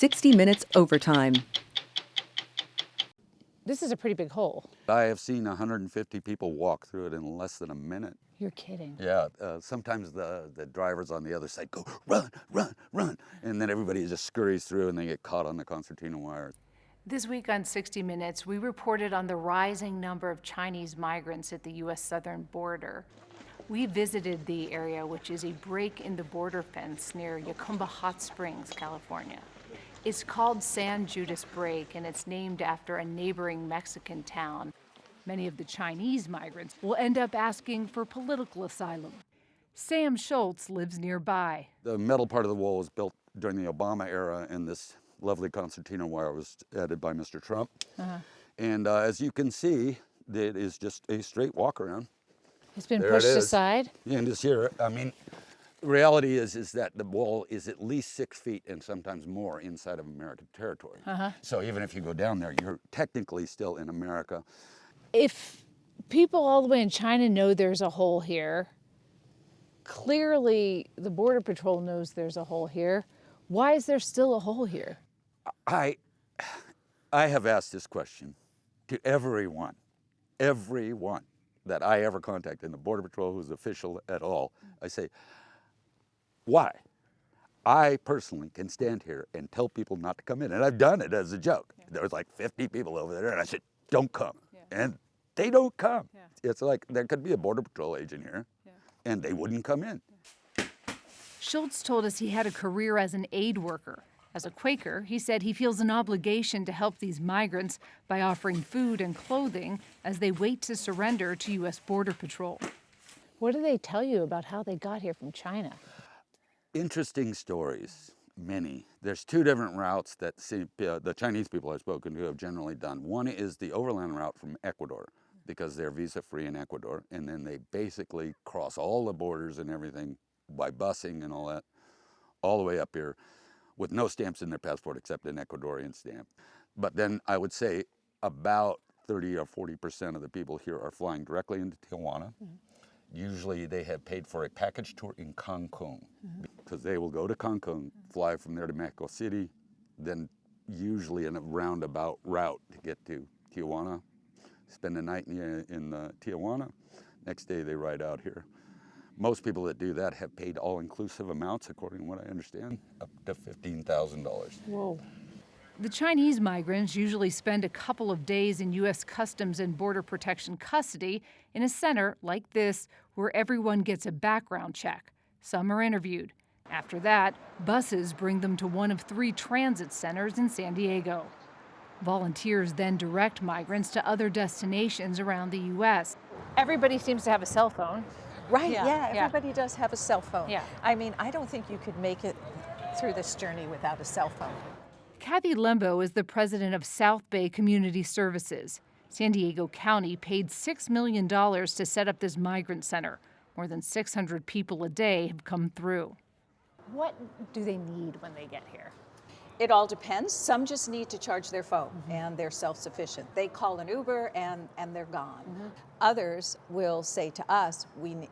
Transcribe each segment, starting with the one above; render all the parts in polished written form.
60 Minutes Overtime. This is a pretty big hole. I have seen 150 people walk through it in less than a minute. You're kidding. Yeah, sometimes the drivers on the other side go, run, run, run, and then everybody just scurries through and they get caught on the concertina wire. This week on 60 Minutes, we reported on the rising number of Chinese migrants at the U.S. southern border. We visited the area, which is a break in the border fence near Yakumba Hot Springs, California. It's called San Judas Break, and it's named after a neighboring Mexican town. Many of the Chinese migrants will end up asking for political asylum. Sam Schultz lives nearby. The metal part of the wall was built during the Obama era, and this lovely concertina wire was added by Mr. Trump. And as you can see, it is just a straight walk around. It's been There pushed it is. aside. You can just hear it. I mean, the reality is that the wall is at least 6 feet and sometimes more inside of American territory. So even if you go down there, you're technically still in America. If people all the way in China know there's a hole here, clearly the Border Patrol knows there's a hole here. Why is there still a hole here? I have asked this question to everyone that I ever contact in the Border Patrol who's official at all. I say, why? I personally can stand here and tell people not to come in. And I've done it as a joke. There was like 50 people over there and I said, don't come. And they don't come. It's like there could be a Border Patrol agent here and they wouldn't come in. Schultz told us he had a career as an aid worker. As a Quaker, he said he feels an obligation to help these migrants by offering food and clothing as they wait to surrender to U.S. Border Patrol. What do they tell you about how they got here from China? Interesting stories, many. There's two different routes that the Chinese people I've spoken to have generally done. One is the overland route from Ecuador, because they're visa-free in Ecuador, and then they basically cross all the borders and everything by busing and all that, all the way up here with no stamps in their passport except an Ecuadorian stamp. But then I would say about 30 or 40% of the people here are flying directly into Tijuana. Usually they have paid for a package tour in Cancun, because they will go to Cancun, fly from there to Mexico City, then usually in a roundabout route to get to Tijuana, spend the night in Tijuana. Next day they ride out here. Most people that do that have paid all-inclusive amounts, according to what I understand, up to $15,000. Whoa. The Chinese migrants usually spend a couple of days in U.S. Customs and Border Protection custody in a center like this where everyone gets a background check. Some are interviewed. After that, buses bring them to one of 3 transit centers in San Diego. Volunteers then direct migrants to other destinations around the U.S. Everybody seems to have a cell phone. Right, yeah, everybody does have a cell phone. Yeah. I mean, I don't think you could make it through this journey without a cell phone. Kathy Lembo is the president of South Bay Community Services. San Diego County paid $6 million to set up this migrant center. More than 600 people a day have come through. What do they need when they get here? It all depends. Some just need to charge their phone and they're self-sufficient. They call an Uber and they're gone. Others will say to us,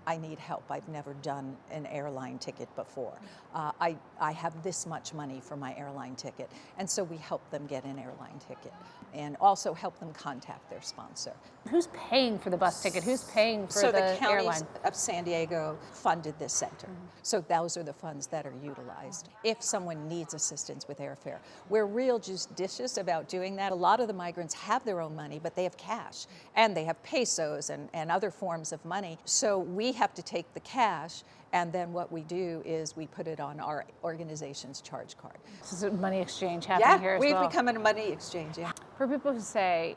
I need help. I've never done an airline ticket before. I have this much money for my airline ticket. And so we help them get an airline ticket and also help them contact their sponsor. Who's paying for the bus ticket? Who's paying for So the airline? counties of San Diego funded this center. So those are the funds that are utilized. If someone needs assistance with airfare, we're real judicious about doing that. A lot of the migrants have their own money, but they have cash and they have pesos and other forms of money. So we have to take the cash, and then what we do is we put it on our organization's charge card. This is a money exchange happening here as well. We've become a money exchange, For people who say,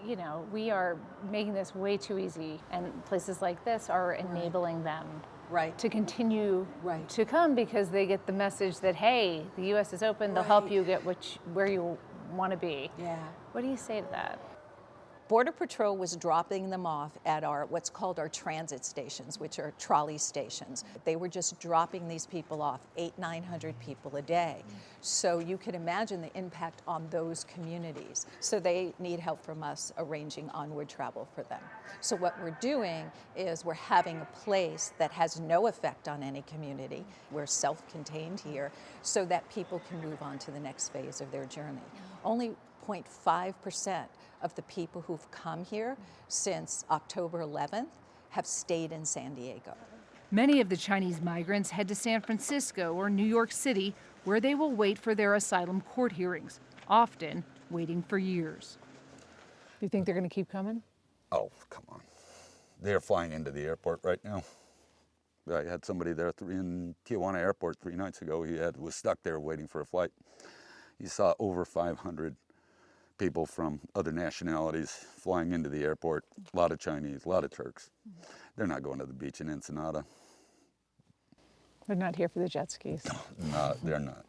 you know, we are making this way too easy, and places like this are enabling them to continue to come because they get the message that, hey, the U.S. is open, they'll help you get where you want to be. Yeah. What do you say to that? Border Patrol was dropping them off at our what's called our transit stations, which are trolley stations. They were just dropping these people off, 800-900 people a day. So you can imagine the impact on those communities. So they need help from us arranging onward travel for them. So what we're doing is we're having a place that has no effect on any community. We're self-contained here so that people can move on to the next phase of their journey. Only 0.5% of the people who've come here since October 11th have stayed in San Diego. Many of the Chinese migrants head to San Francisco or New York City, where they will wait for their asylum court hearings, often waiting for years. Do you think they're going to keep coming? Oh, come on. They're flying into the airport right now. I had somebody there in Tijuana airport 3 nights ago. He was stuck there waiting for a flight. He saw over 500 people from other nationalities flying into the airport. A lot of Chinese, a lot of Turks. They're not going to the beach in Ensenada. They're not here for the jet skis. No, they're not.